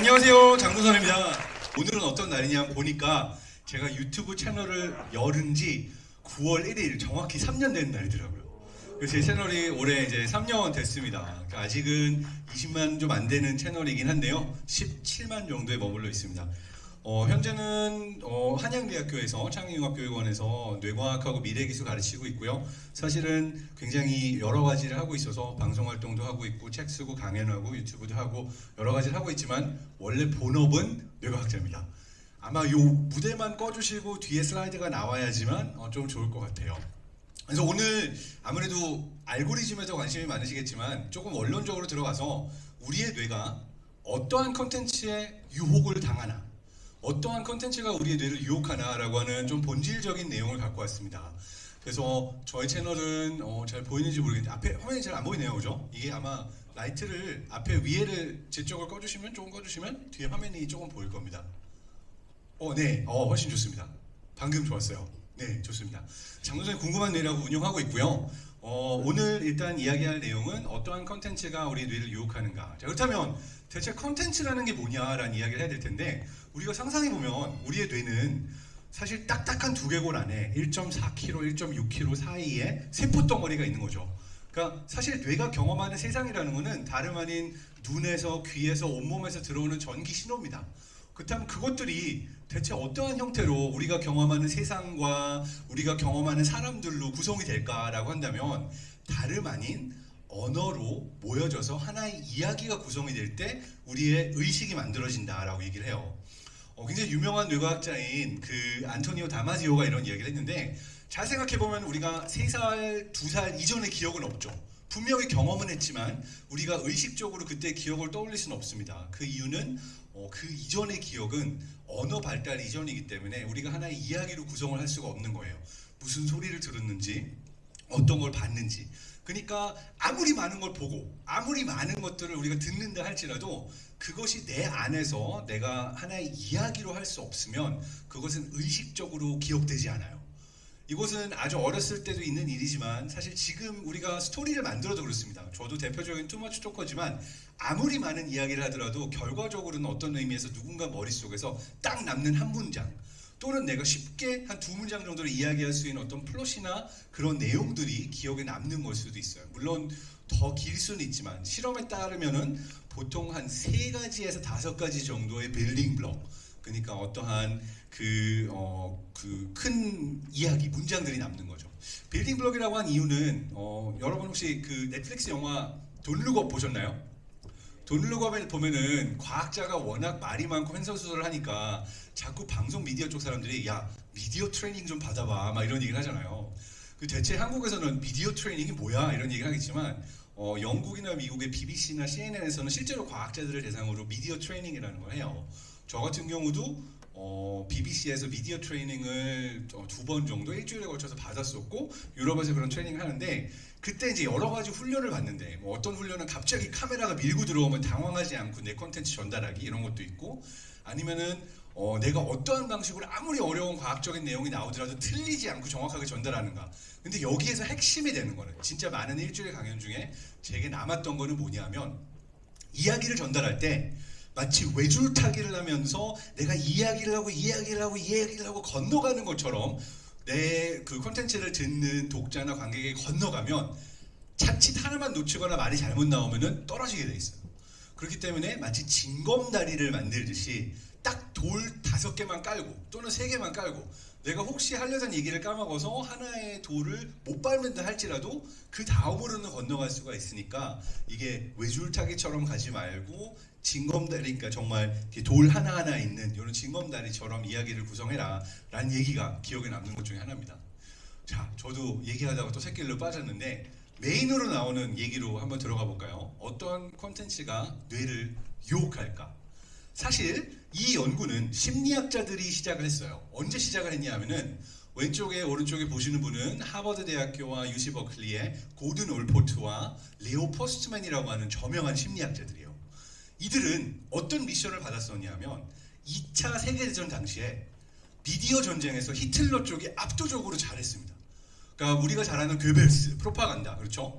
안녕하세요, 장도선입니다. 오늘은 어떤 날이냐 보니까 제가 유튜브 채널을 열은 지 9월 1일 정확히 3년 된 날이더라고요. 그래서 제 채널이 올해 이제 3년 됐습니다. 그러니까 아직은 20만 좀 안 되는 채널이긴 한데요. 17만 정도에 머물러 있습니다. 현재는 한양대학교에서 창의융합교육원에서 뇌과학하고 미래기술 가르치고 있고요. 사실은 굉장히 여러 가지를 하고 있어서 방송활동도 하고 있고 책 쓰고 강연하고 유튜브도 하고 여러 가지를 하고 있지만 원래 본업은 뇌과학자입니다. 아마 요 무대만 꺼주시고 뒤에 슬라이드가 나와야지만 좀 좋을 것 같아요. 그래서 오늘 아무래도 알고리즘에서 관심이 많으시겠지만 조금 원론적으로 들어가서 우리의 뇌가 어떠한 컨텐츠에 유혹을 당하나, 어떠한 컨텐츠가 우리의 뇌를 유혹하나라고 하는 좀 본질적인 내용을 갖고 왔습니다. 그래서 저희 채널은 잘 보이는지 모르겠는데 앞에 화면이 잘 안 보이네요, 그죠? 이게 아마 라이트를 앞에 위에를 제 쪽을 꺼주시면, 조금 꺼주시면 뒤에 화면이 조금 보일 겁니다. 네, 훨씬 좋습니다. 방금 좋았어요. 네, 좋습니다. 장도선이 궁금한 뇌라고 운영하고 있고요. 오늘 일단 이야기할 내용은 어떠한 컨텐츠가 우리 뇌를 유혹하는가. 자, 그렇다면 대체 컨텐츠라는 게 뭐냐라는 이야기를 해야 될 텐데, 우리가 상상해보면 우리의 뇌는 사실 딱딱한 두개골 안에 1.4kg, 1.6kg 사이에 세포덩어리가 있는 거죠. 그러니까 사실 뇌가 경험하는 세상이라는 것은 다름 아닌 눈에서, 귀에서, 온몸에서 들어오는 전기 신호입니다. 그렇다면 그것들이 대체 어떠한 형태로 우리가 경험하는 세상과 우리가 경험하는 사람들로 구성이 될까라고 한다면 다름 아닌 언어로 모여져서 하나의 이야기가 구성이 될 때 우리의 의식이 만들어진다라고 얘기를 해요. 굉장히 유명한 뇌과학자인 그 안토니오 다마지오가 이런 이야기를 했는데, 잘 생각해보면 우리가 3살, 2살 이전의 기억은 없죠. 분명히 경험은 했지만 우리가 의식적으로 그때 기억을 떠올릴 수는 없습니다. 그 이유는 그 이전의 기억은 언어 발달 이전이기 때문에 우리가 하나의 이야기로 구성을 할 수가 없는 거예요. 무슨 소리를 들었는지, 어떤 걸 봤는지. 그러니까 아무리 많은 걸 보고 아무리 많은 것들을 우리가 듣는다 할지라도 그것이 내 안에서 내가 하나의 이야기로 할 수 없으면 그것은 의식적으로 기억되지 않아요. 이것은 아주 어렸을 때도 있는 일이지만 사실 지금 우리가 스토리를 만들어도 그렇습니다. 저도 대표적인 투머치 토커지만 아무리 많은 이야기를 하더라도 결과적으로는 어떤 의미에서 누군가 머릿속에서 딱 남는 한 문장, 또는 내가 쉽게 한 2문장 정도로 이야기할 수 있는 어떤 플롯이나 그런 내용들이 기억에 남는 걸 수도 있어요. 물론 더 길 수는 있지만 실험에 따르면은 보통 한 3가지에서 5가지 정도의 빌딩 블록, 그러니까 어떠한 그 큰 이야기, 문장들이 남는 거죠. 빌딩 블록이라고 한 이유는 여러분 혹시 그 넷플릭스 영화 돈 룩업 보셨나요? 돈 룩업에 보면은 과학자가 워낙 말이 많고 횡설수설을 하니까 자꾸 방송 미디어 쪽 사람들이 야, 미디어 트레이닝 좀 받아봐 막 이런 얘기를 하잖아요. 그 대체 한국에서는 미디어 트레이닝이 뭐야 이런 얘기를 하겠지만 영국이나 미국의 BBC나 CNN에서는 실제로 과학자들을 대상으로 미디어 트레이닝이라는 걸 해요. 저 같은 경우도 BBC에서 미디어 트레이닝을 2번 정도 일주일에 걸쳐서 받았었고, 유럽에서 그런 트레이닝을 하는데 그때 이제 여러 가지 훈련을 받는데, 어떤 훈련은 갑자기 카메라가 밀고 들어오면 당황하지 않고 내 콘텐츠 전달하기 이런 것도 있고, 아니면은 내가 어떠한 방식으로 아무리 어려운 과학적인 내용이 나오더라도 틀리지 않고 정확하게 전달하는가. 근데 여기에서 핵심이 되는 거는 진짜 많은 일주일 강연 중에 제게 남았던 거는 뭐냐면, 이야기를 전달할 때 마치 외줄타기를 하면서 내가 이야기를 하고 건너가는 것처럼 내 그 콘텐츠를 듣는 독자나 관객에게 건너가면 자칫 하나만 놓치거나 말이 잘못 나오면은 떨어지게 돼 있어요. 그렇기 때문에 마치 징검다리를 만들듯이 딱 돌 5개만 깔고 또는 3개만 깔고 내가 혹시 하려던 얘기를 까먹어서 하나의 돌을 못 밟는다 할지라도 그 다음으로는 건너갈 수가 있으니까, 이게 외줄타기처럼 가지 말고 징검다리, 그러니까 정말 돌 하나하나 있는 이런 징검다리처럼 이야기를 구성해라 라는 얘기가 기억에 남는 것 중에 하나입니다. 자, 저도 얘기하다가 또 새길로 빠졌는데 메인으로 나오는 얘기로 한번 들어가 볼까요? 어떤 콘텐츠가 뇌를 유혹할까? 사실 이 연구는 심리학자들이 시작을 했어요. 언제 시작을 했냐 하면은 왼쪽에 오른쪽에 보시는 분은 하버드 대학교와 UC 버클리의 고든 올포트와 레오 포스트맨이라고 하는 저명한 심리학자들이에요. 이들은 어떤 미션을 받았었냐면 2차 세계대전 당시에 미디어 전쟁에서 히틀러 쪽이 압도적으로 잘했습니다. 그러니까 우리가 잘 아는 괴벨스, 프로파간다, 그렇죠?